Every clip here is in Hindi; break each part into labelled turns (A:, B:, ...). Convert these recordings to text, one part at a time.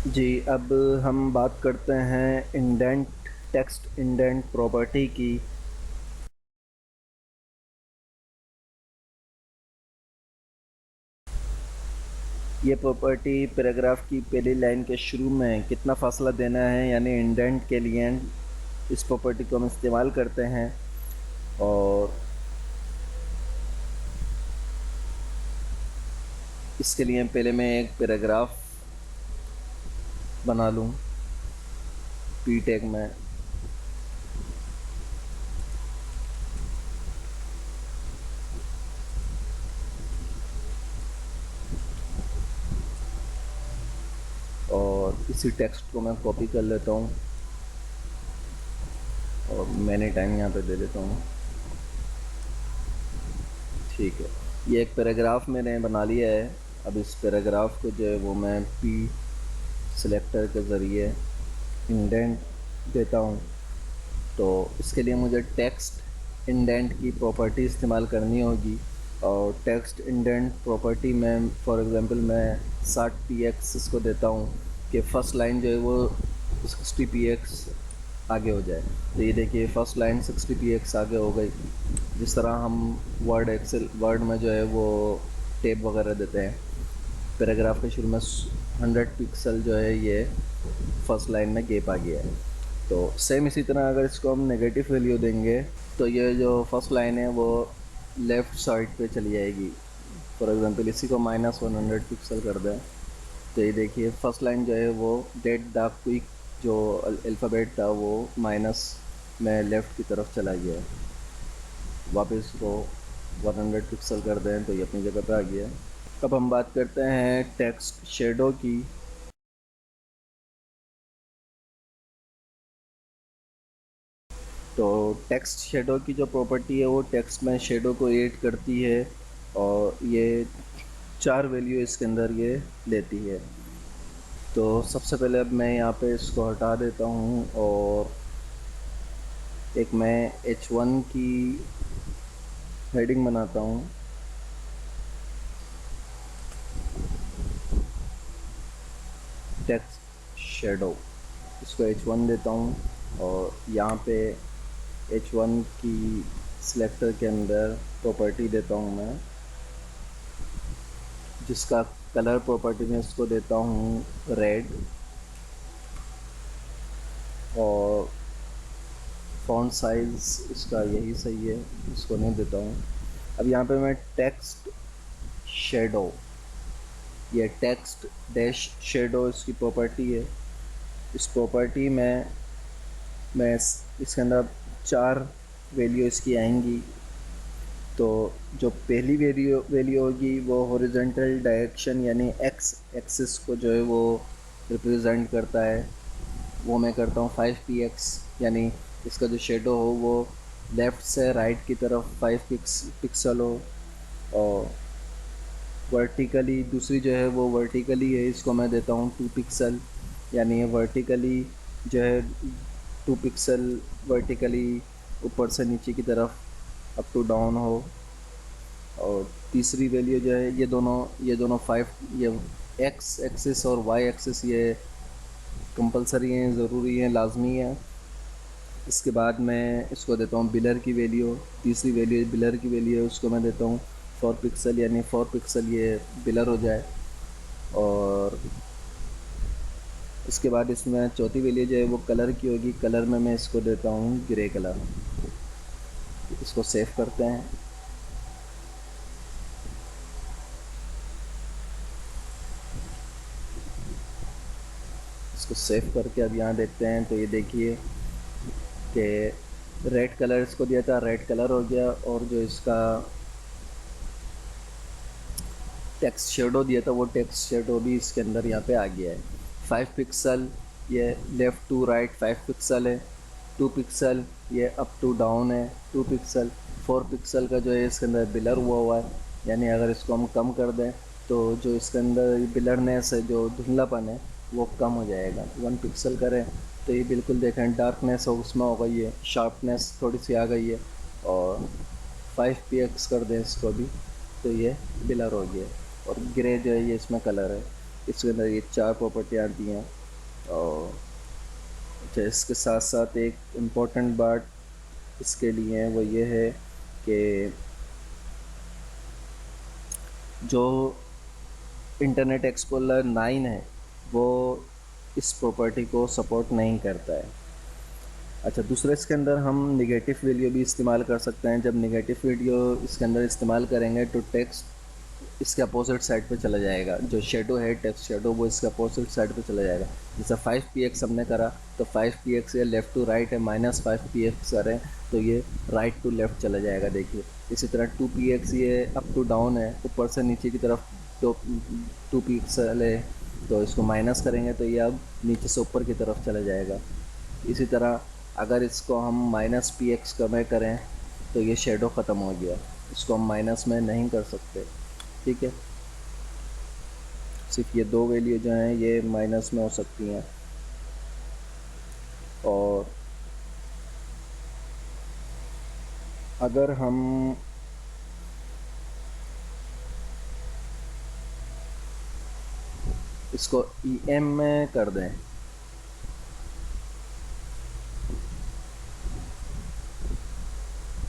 A: जी, अब हम बात करते हैं इंडेंट टेक्स्ट इंडेंट प्रॉपर्टी की। ये प्रॉपर्टी पैराग्राफ की पहली लाइन के शुरू में कितना फासला देना है यानी इंडेंट के लिए इस प्रॉपर्टी को हम इस्तेमाल करते हैं। और इसके लिए पहले मैं एक पैराग्राफ बना लूँ पी टैग में। और इसी टेक्स्ट को मैं कॉपी कर लेता हूँ और मैंने टाइम यहाँ पे दे देता हूँ। ठीक है, ये एक पैराग्राफ मैंने बना लिया है। अब इस पैराग्राफ को जो है वो मैं पी सिलेक्टर के ज़रिए इंडेंट देता हूँ। तो इसके लिए मुझे टेक्स्ट इंडेंट की प्रॉपर्टी इस्तेमाल करनी होगी। और टेक्स्ट इंडेंट प्रॉपर्टी में फॉर एग्ज़ाम्पल मैं 60 px इसको देता हूँ कि फ़र्स्ट लाइन जो है वो 60 px आगे हो जाए। तो ये देखिए फ़र्स्ट लाइन 60 px आगे हो गई। जिस तरह हम वर्ड में जो है वो टेप वगैरह देते हैं, पैराग्राफ के शुरू में 100 पिक्सल जो है ये फर्स्ट लाइन में गैप आ गया है। तो सेम इसी तरह अगर इसको हम नेगेटिव वैल्यू देंगे तो ये जो फर्स्ट लाइन है वो लेफ़्ट साइड पे चली जाएगी। फॉर एग्ज़ाम्पल इसी को -100 पिक्सल कर दें तो ये देखिए फर्स्ट लाइन जो है वो डेट द क्विक जो अल्फ़ाबेट था वो माइनस में लेफ़्ट की तरफ चला गया है। वापस को 100 पिक्सल कर दें तो ये अपनी जगह पे आ गया है। अब हम बात करते हैं टेक्स्ट शेडो की। तो टेक्स्ट शेडो की जो प्रॉपर्टी है वो टेक्स्ट में शेडो को ऐड करती है और ये 4 वैल्यू इसके अंदर ये लेती है। तो सबसे पहले अब मैं यहाँ पे इसको हटा देता हूँ और एक मैं H1 की हेडिंग बनाता हूँ। टेक्स्ट शेडो इसको H1 देता हूँ और यहाँ पे H1 की सिलेक्टर के अंदर प्रॉपर्टी देता हूँ मैं, जिसका कलर प्रॉपर्टी में इसको देता हूँ रेड। और फ़ॉन्ट साइज़ इसका यही सही है, इसको नहीं देता हूँ। अब यहाँ पे मैं टेक्स्ट शेडो, ये टेक्स्ट डैश शेडो इसकी प्रॉपर्टी है। इस प्रॉपर्टी में मैं इसके अंदर 4 वैल्यू इसकी आएंगी। तो जो पहली वैल्यू होगी वो हॉरिजॉन्टल डायरेक्शन यानी एक्स एक्सिस को जो है वो रिप्रेजेंट करता है। वो मैं करता हूँ 5 px, यानी इसका जो शेडो हो वो लेफ़्ट से राइट की तरफ 5 पिक्सल हो। और वर्टिकली दूसरी जो है वो वर्टिकली है, इसको मैं देता हूँ 2 पिक्सल, यानी ये वर्टिकली जो है 2 पिक्सल वर्टिकली ऊपर से नीचे की तरफ अप टू डाउन हो। और तीसरी वैल्यू जो है ये दोनों 5, ये एक्स एक्सिस और वाई एक्सिस ये कंपलसरी हैं, ज़रूरी हैं, लाजमी है। इसके बाद मैं इसको देता हूँ बिलर की वैल्यू। तीसरी वैल्यू बिलर की वैल्यू है, उसको मैं देता हूँ 4 पिक्सल, यानी 4 पिक्सल ये बिलर हो जाए। और इसके बाद इसमें चौथी वैल्यू जो है वो कलर की होगी। कलर में मैं इसको देता हूँ ग्रे कलर। इसको सेव करते हैं। इसको सेव करके अब यहाँ देखते हैं तो ये देखिए कि रेड कलर इसको दिया था, रेड कलर हो गया। और जो इसका टेक्स्ट शेडो दिया था वो टेक्स्ट शेडो भी इसके अंदर यहाँ पे आ गया है। 5 पिक्सल ये लेफ़्ट टू राइट 5 पिक्सल है। 2 पिक्सल ये अप टू डाउन है 2 पिक्सल। 4 पिक्सल का जो है इसके अंदर बिलर हुआ है, यानी अगर इसको हम कम कर दें तो जो इसके अंदर बिलरनेस है, जो धुंधलापन है, वो कम हो जाएगा। 1 पिक्सल करें तो ये बिल्कुल देखें डार्कनेस हो उसमें हो गई है, शार्पनेस थोड़ी सी आ गई है। और 5 px कर दें इसको भी तो ये बिलर हो गया। और ग्रे जो है ये इसमें कलर है। इसके अंदर ये 4 प्रॉपर्टी आती हैं। और अच्छा, इसके साथ साथ एक इम्पोर्टेंट बात इसके लिए है, वो ये है कि जो इंटरनेट एक्सप्लोरर 9 है वो इस प्रॉपर्टी को सपोर्ट नहीं करता है। अच्छा, दूसरे इसके अंदर हम नेगेटिव वैल्यू भी इस्तेमाल कर सकते हैं। जब नेगेटिव वैल्यू इसके अंदर इस्तेमाल करेंगे तो टेक्स्ट इसके अपोजिट साइड पे चला जाएगा। जो शेडो है, टेक्स्ट शेडो, वो इसके अपोजिट साइड पे चला जाएगा। जैसे 5px हमने करा तो 5px ये लेफ़्ट टू राइट है, -5px करें तो ये राइट टू लेफ़्ट चला जाएगा। देखिए, इसी तरह 2px ये अप टू डाउन है, ऊपर से नीचे की तरफ। तो 2 पिक्सल है तो इसको माइनस करेंगे तो ये अब नीचे से ऊपर की तरफ चला जाएगा। इसी तरह अगर इसको हम -px में करें तो ये शेडो ख़त्म हो गया, इसको हम माइनस में नहीं कर सकते। ठीक है, सिर्फ ये 2 वैल्यू जो हैं ये माइनस में हो सकती हैं। और अगर हम इसको em में कर दें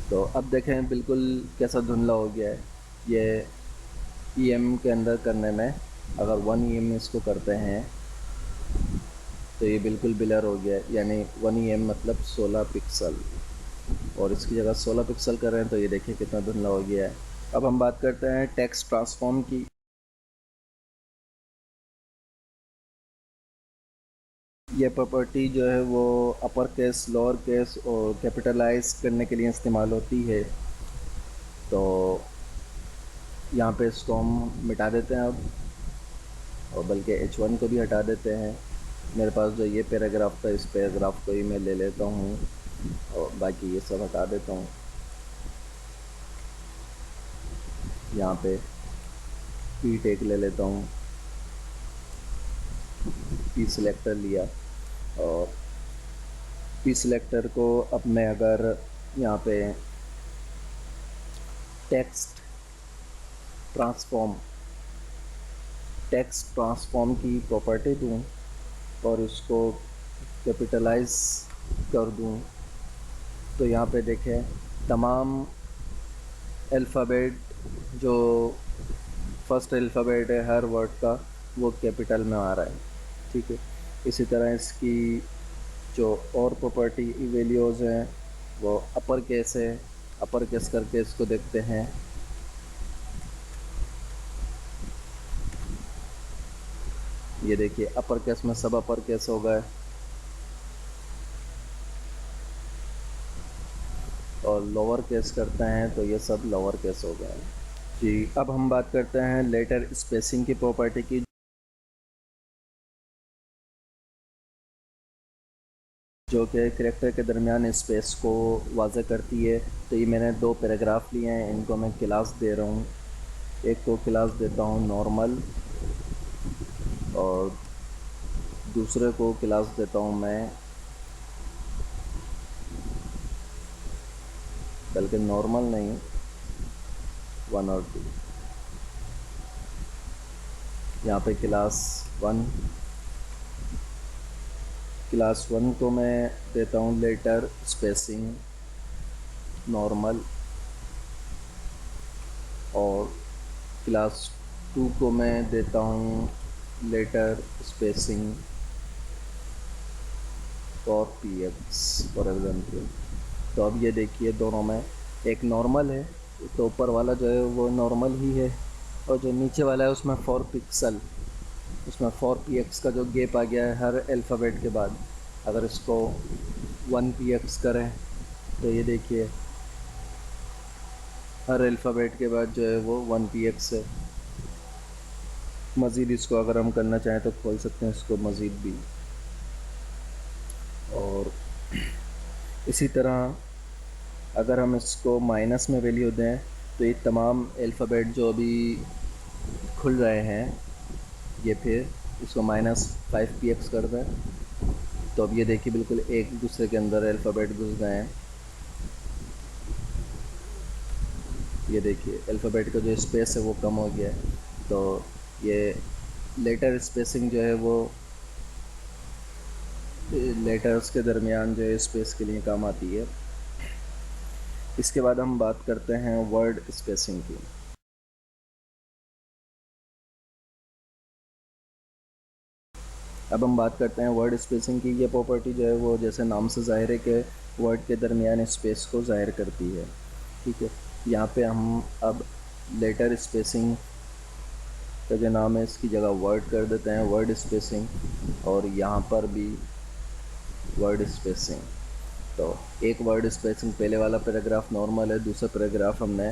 A: तो अब देखें बिल्कुल कैसा धुंधला हो गया है। ये em के अंदर करने में अगर 1em इसको करते हैं तो ये बिल्कुल ब्लर हो गया है, यानी 1em मतलब 16 पिक्सल। और इसकी जगह 16 पिक्सल कर रहे हैं तो ये देखिए कितना धुंधला हो गया है। अब हम बात करते हैं टेक्स्ट ट्रांसफॉर्म की। ये प्रॉपर्टी जो है वो अपर केस, लोअर केस और कैपिटलाइज करने के लिए इस्तेमाल होती है। तो यहाँ पे इसको हम मिटा देते हैं अब, और बल्कि H1 को भी हटा देते हैं। मेरे पास जो ये पैराग्राफ था, इस पैराग्राफ को ही मैं ले लेता हूँ और बाकी ये सब हटा देता हूँ। यहाँ पे पी टेक ले लेता हूँ, पी सिलेक्टर लिया। और पी सिलेक्टर को अब मैं अगर यहाँ पे टेक्स्ट ट्रांसफॉर्म की प्रॉपर्टी दूँ और उसको कैपिटलाइज कर दूँ तो यहाँ पे देखें तमाम अल्फ़ाबेट, जो फर्स्ट अल्फ़ाबेट है हर वर्ड का, वो कैपिटल में आ रहा है। ठीक है, इसी तरह इसकी जो और प्रॉपर्टी वैल्यूज़ हैं वो अपर केस है। अपर केस करके इसको देखते हैं। ये देखिए अपर केस में सब अपर केस हो गए और लोअर केस करते हैं तो ये सब लोअर केस हो गए। जी, अब हम बात करते हैं लेटर स्पेसिंग की प्रॉपर्टी की, जो कि करैक्टर के दरमियान स्पेस को वाज़े करती है। तो ये मैंने 2 पैराग्राफ लिए हैं, इनको मैं क्लास दे रहा हूँ। एक को क्लास देता हूँ नॉर्मल और दूसरे को क्लास देता हूँ मैं, बल्कि नॉर्मल नहीं, 1 और 2। यहाँ पे क्लास 1 को मैं देता हूँ लेटर स्पेसिंग नॉर्मल, और क्लास 2 को मैं देता हूँ letter spacing four px for example. तो अब ये देखिए दोनों में एक नॉर्मल है, तो ऊपर वाला जो है वो नॉर्मल ही है, और जो नीचे वाला है उसमें 4 पिक्सल, उसमें 4px का जो गैप आ गया है हर अल्फ़ाबेट के बाद। अगर इसको 1px करें तो ये देखिए हर अल्फ़ाबेट के बाद जो है वो 1px है। मज़ीद इसको अगर हम करना चाहें तो खोल सकते हैं इसको मज़ीद भी। और इसी तरह अगर हम इसको माइनस में वैल्यू दें तो ये तमाम अल्फ़ाबेट जो अभी खुल रहे हैं ये फिर इसको -5px कर दें तो अब ये देखिए बिल्कुल एक दूसरे के अंदर अल्फ़ाबेट घुस गए हैं। ये देखिए अल्फ़ाबेट का जो स्पेस है वो कम हो गया है। तो ये लेटर स्पेसिंग जो है वो लेटर्स के दरमियान जो है स्पेस के लिए काम आती है। इसके बाद हम बात करते हैं वर्ड स्पेसिंग की। अब हम बात करते हैं वर्ड स्पेसिंग की। ये प्रॉपर्टी जो है वो जैसे नाम से ज़ाहिर है कि वर्ड के दरमियान स्पेस को ज़ाहिर करती है। ठीक है, यहाँ पे हम अब लेटर स्पेसिंग का जो नाम है इसकी जगह वर्ड कर देते हैं, वर्ड स्पेसिंग, और यहाँ पर भी वर्ड स्पेसिंग। तो एक वर्ड स्पेसिंग, पहले वाला पैराग्राफ नॉर्मल है, दूसरा पैराग्राफ हमने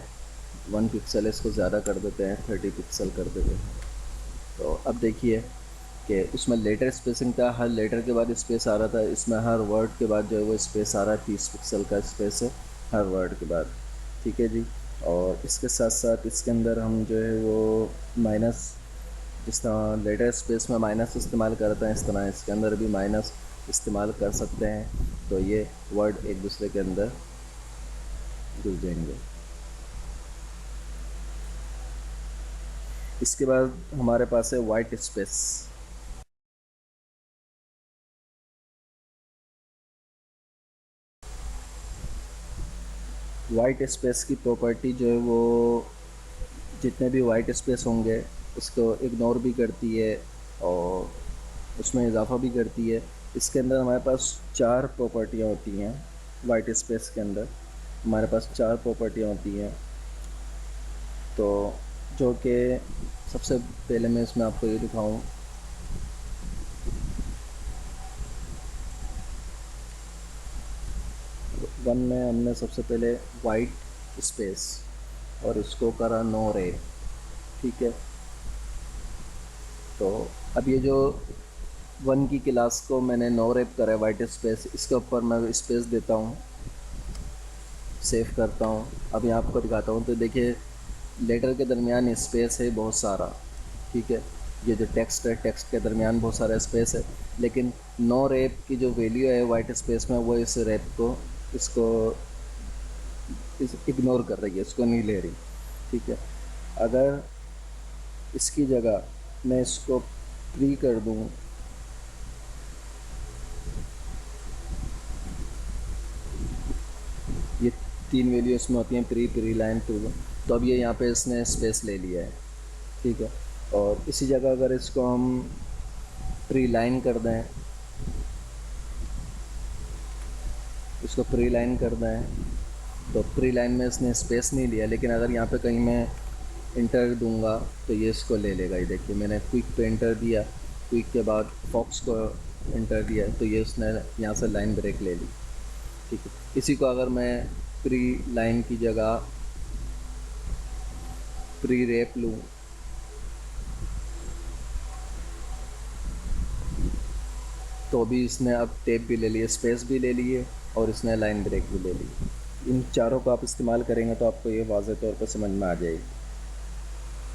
A: 1 पिक्सल इसको ज़्यादा कर देते हैं, 30 पिक्सल कर देते हैं। तो अब देखिए कि उसमें लेटर स्पेसिंग था, हर लेटर के बाद स्पेस आ रहा था, इसमें हर वर्ड के बाद जो है वो स्पेस आ रहा है, 30 पिक्सल का स्पेस है हर वर्ड के बाद। ठीक है जी। और इसके साथ साथ इसके अंदर हम जो है वो माइनस, जिस तरह लेटर स्पेस में माइनस इस्तेमाल करते हैं इस तरह इसके अंदर भी माइनस इस्तेमाल कर सकते हैं। तो ये वर्ड एक दूसरे के अंदर जुड़ जाएंगे। इसके बाद हमारे पास है वाइट स्पेस। वाइट स्पेस की प्रॉपर्टी जो है वो जितने भी वाइट स्पेस होंगे उसको इग्नोर भी करती है और उसमें इजाफा भी करती है। इसके अंदर हमारे पास 4 प्रॉपर्टियाँ होती हैं। वाइट स्पेस के अंदर हमारे पास 4 प्रॉपर्टियाँ होती हैं। तो जो कि सबसे पहले मैं इसमें आपको ये दिखाऊं, वन में हमने सबसे पहले वाइट स्पेस और इसको करा नो रे। ठीक है, तो अब ये जो 1 की क्लास को मैंने नो रेप करा है वाइट स्पेस, इसके ऊपर मैं स्पेस देता हूँ, सेव करता हूँ। अब यहाँ आपको दिखाता हूँ। तो देखिए लेटर के दरमियान स्पेस है बहुत सारा। ठीक है, ये जो टेक्स्ट है, टेक्स्ट के दरमियान बहुत सारा स्पेस है, लेकिन नो रेप की जो वैल्यू है वाइट स्पेस में वो इस रेप को, इसको इग्नोर कर रही है, इसको नहीं ले रही। ठीक है, अगर इसकी जगह मैं इसको प्री कर दूँ, ये 3 वैल्यू इसमें होती हैं, प्री, प्री लाइन, टू, तो अब ये यहाँ पे इसने स्पेस ले लिया है। ठीक है, और इसी जगह अगर इसको हम प्री लाइन कर दें, इसको प्री लाइन कर दें, तो प्री लाइन में इसने स्पेस नहीं लिया, लेकिन अगर यहाँ पे कहीं मैं इंटर दूंगा तो ये इसको ले लेगा। ये देखिए मैंने क्विक पे इंटर दिया, क्विक के बाद फॉक्स को इंटर दिया, तो ये उसने यहाँ से लाइन ब्रेक ले ली। ठीक है, इसी को अगर मैं प्री लाइन की जगह प्री रेप लूँ, तो भी इसने अब टेप भी ले लिए, स्पेस भी ले लिए और इसने लाइन ब्रेक भी ले ली। इन चारों को आप इस्तेमाल करेंगे तो आपको ये वाज़ेह तौर पर समझ में आ जाएगी।